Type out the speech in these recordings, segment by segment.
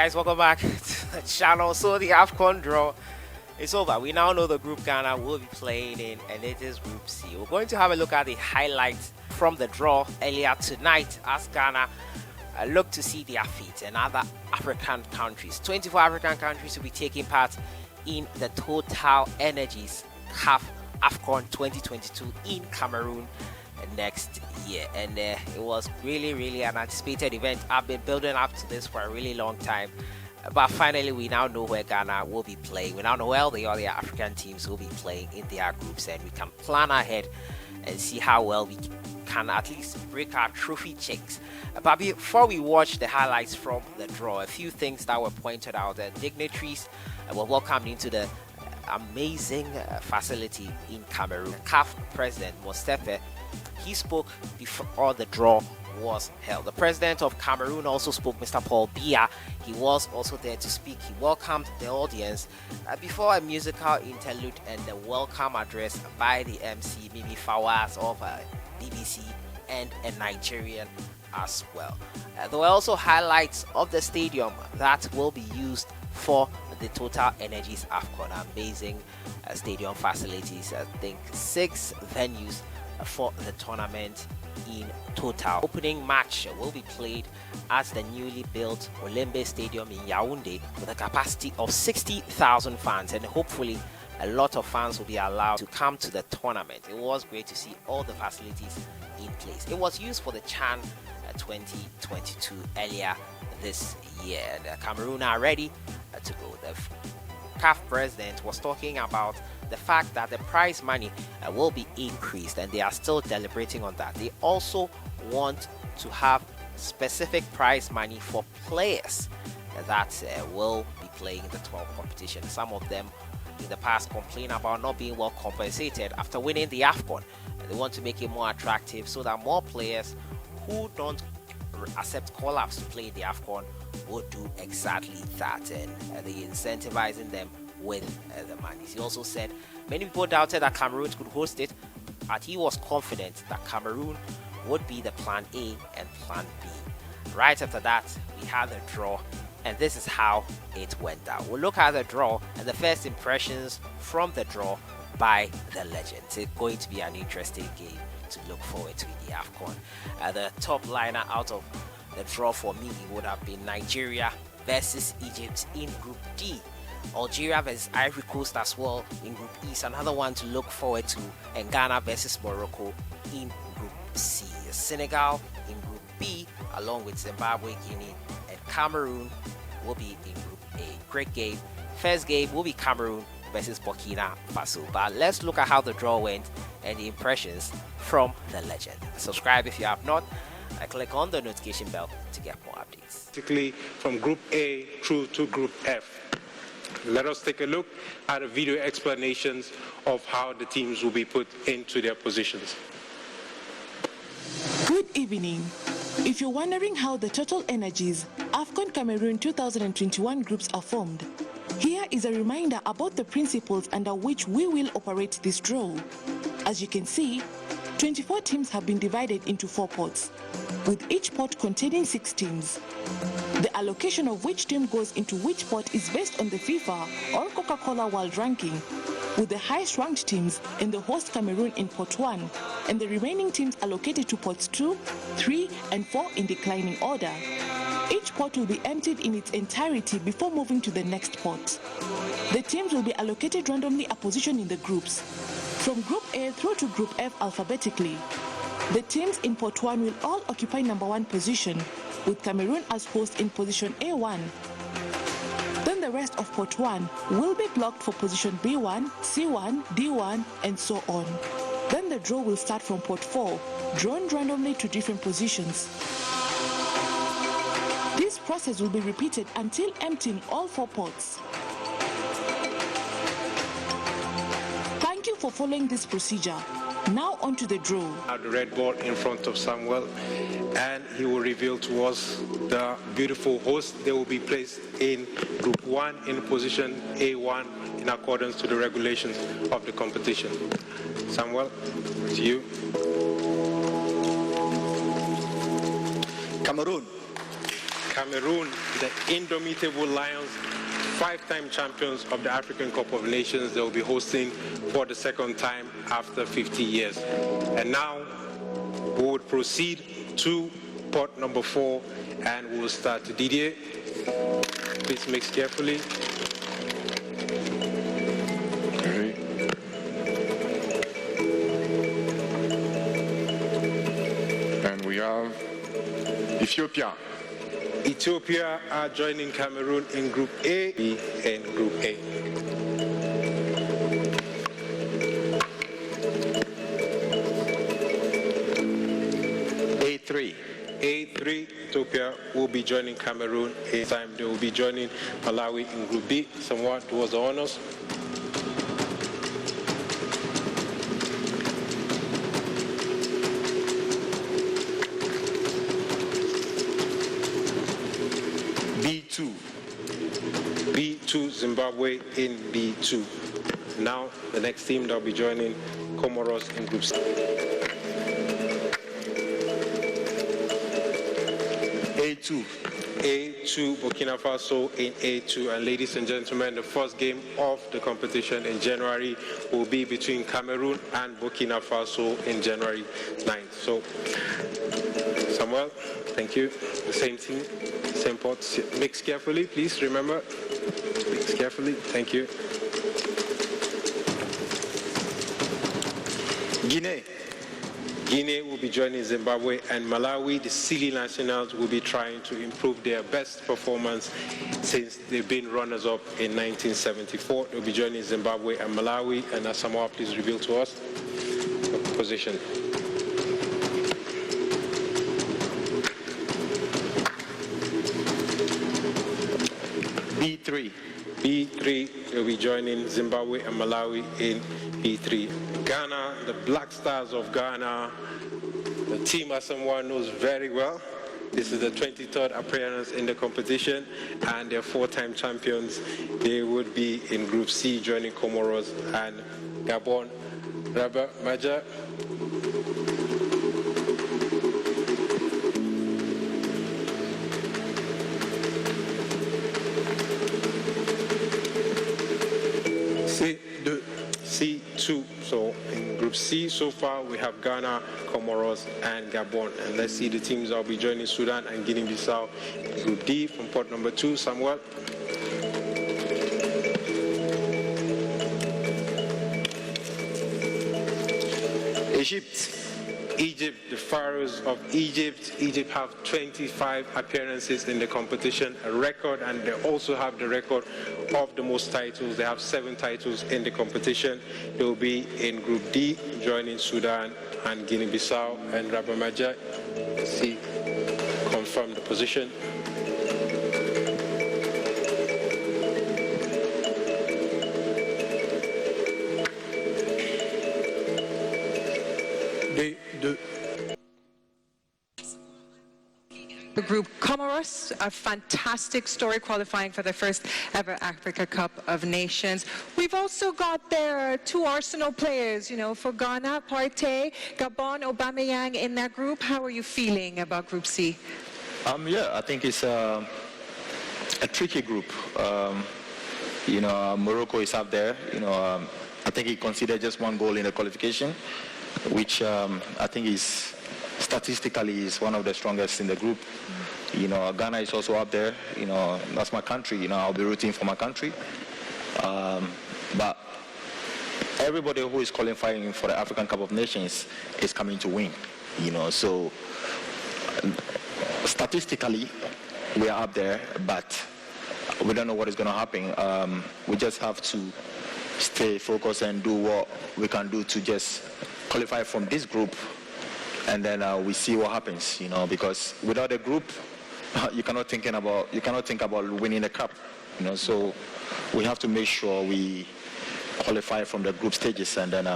guys, welcome back to the channel. So the Afcon draw is over. We now know the group Ghana will be playing in, and it is Group C. We're going to have a look at the highlights from the draw earlier tonight as Ghana look to see their feet and other African countries. 24 African countries will be taking part in the Total Energies CAF Afcon 2022 in Cameroon next year, and it was really an anticipated event. I've been building up to this for a really long time, but finally we now know where Ghana will be playing. We now know where the other African teams will be playing in their groups, and we can plan ahead and see how well we can at least break our trophy checks. But before we watch the highlights from the draw, a few things that were pointed out. The dignitaries were welcomed into the amazing facility in Cameroon. CAF president Mostefe, he spoke before the draw was held. The president of Cameroon also spoke, Mr. Paul Biya. He was also there to speak. He welcomed the audience before a musical interlude and the welcome address by the MC Mimi Fawaz of BBC and a Nigerian as well. There were also highlights of the stadium that will be used for the Total Energies Afcon. Amazing stadium facilities. I think 6 venues for the tournament in total. Opening match will be played at the newly built Olembe Stadium in Yaoundé with a capacity of 60,000 fans, and hopefully a lot of fans will be allowed to come to the tournament. It was great to see all the facilities in place. It was used for the CHAN 2022 earlier this year, and Cameroon are ready to go. The CAF president was talking about the fact that the prize money will be increased, and they are still deliberating on that. They also want to have specific prize money for players that will be playing in the 12 competition. Some of them in the past complain about not being well compensated after winning the Afcon. They want to make it more attractive so that more players who don't accept call-ups to play the Afcon will do exactly that, and they incentivizing them with the money. He also said many people doubted that Cameroon could host it, but he was confident that Cameroon would be the plan A and plan B. Right after that, we had the draw, and this is how it went down. We'll look at the draw and the first impressions from the draw by the legends. It's going to be an interesting game to look forward to in the Afcon. The top liner out of the draw for me would have been Nigeria versus Egypt in Group D. Algeria versus Ivory Coast as well in Group E is another one to look forward to, and Ghana versus Morocco in Group C. Senegal in Group B along with Zimbabwe, Guinea, and Cameroon will be in Group A. Great game. First game will be Cameroon versus Burkina Faso. But let's look at how the draw went and the impressions from the legend. Subscribe if you have not. Click on the notification bell to get more updates. Particularly from Group A through to Group F. Let us take a look at the video explanations of how the teams will be put into their positions. Good evening. If you're wondering how the Total Energies Afcon Cameroon 2021 groups are formed, here is a reminder about the principles under which we will operate this draw. As you can see, 24 teams have been divided into 4 pots, with each pot containing 6 teams. The allocation of which team goes into which pot is based on the FIFA or Coca-Cola World Ranking, with the highest ranked teams in the host Cameroon in pot 1, and the remaining teams allocated to pots 2, 3, and 4 in declining order. Each pot will be emptied in its entirety before moving to the next pot. The teams will be allocated randomly a position in the groups, from Group A through to Group F alphabetically. The teams in pot 1 will all occupy number 1 position, with Cameroon as host in position A1. Then the rest of pot 1 will be blocked for position B1, C1, D1, and so on. Then the draw will start from pot 4, drawn randomly to different positions. This process will be repeated until emptying all 4 pots. Thank you for following this procedure. Now on to the draw. The red ball in front of Samuel, and he will reveal to us the beautiful host. They will be placed in Group 1 in position A1 in accordance to the regulations of the competition. Samuel, to you. Cameroon. Cameroon, the indomitable Lions, 5-time champions of the African Cup of Nations. They will be hosting for the second time after 50 years. And now we would proceed to pot number 4, and we'll start. Didier, please mix carefully. And we have Ethiopia. Ethiopia are joining Cameroon in Group A, B, and Group A. A3. A3, Ethiopia will be joining Cameroon. This time they will be joining Malawi in Group B. Somewhat towards the honors. B2, Zimbabwe in B2. Now the next team that will be joining Comoros in Group C. A2, Burkina Faso in A2. And ladies and gentlemen, the first game of the competition in January will be between Cameroon and Burkina Faso in January 9th. So, Samuel, thank you. The same team, same pot. Mix carefully, please, remember. Mix carefully, thank you. Guinea will be joining Zimbabwe, and Malawi, the silly nationals, will be trying to improve their best performance since they've been runners-up in 1974. They'll be joining Zimbabwe and Malawi, and Asamoah, please reveal to us the position. B3, they'll be joining Zimbabwe and Malawi in B3. Ghana, the Black Stars of Ghana, the team as someone knows very well. This is the 23rd appearance in the competition, and they're 4-time champions. They would be in Group C, joining Comoros and Gabon. Rabah Maja. C2. So in Group C so far we have Ghana, Comoros and Gabon. And let's see the teams that will be joining Sudan and Guinea-Bissau. Group D from pot number 2, Samuel. Egypt, the Pharaohs of Egypt. Egypt have 25 appearances in the competition, a record, and they also have the record of the most titles. They have 7 titles in the competition. They will be in Group D, joining Sudan and Guinea-Bissau. And Rabah Maja, see, confirm the position. Group Comoros, a fantastic story qualifying for the first ever Africa Cup of Nations. We've also got there 2 Arsenal players, you know, for Ghana, Partey, Gabon, Aubameyang in that group. How are you feeling about Group C? Yeah, I think it's a tricky group. You know, Morocco is up there. You know, I think he conceded just 1 goal in the qualification, which I think is statistically is one of the strongest in the group. You know, Ghana is also up there. You know, that's my country. You know, I'll be rooting for my country. But everybody who is qualifying for the African Cup of Nations is coming to win. You know, so statistically we are up there, but we don't know what is going to happen. We just have to stay focused and do what we can do to just qualify from this group. And then we see what happens, you know, because without a group, you cannot think about winning the cup, you know. So we have to make sure we qualify from the group stages, and then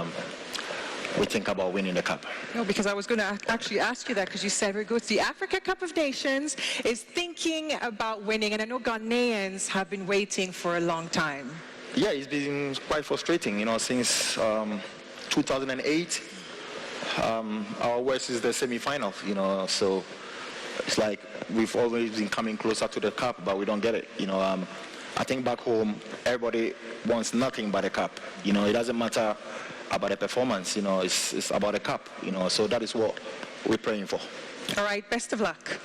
we think about winning the cup. No, because I was going to actually ask you that, because you said we go to the Africa Cup of Nations is thinking about winning, and I know Ghanaians have been waiting for a long time. Yeah, it's been quite frustrating, you know, since 2008. Our worst is the semi-final, you know, so it's like we've always been coming closer to the cup, but we don't get it. I think back home, everybody wants nothing but a cup. It doesn't matter about the performance. It's about a cup. So that is what we're praying for. All right, best of luck.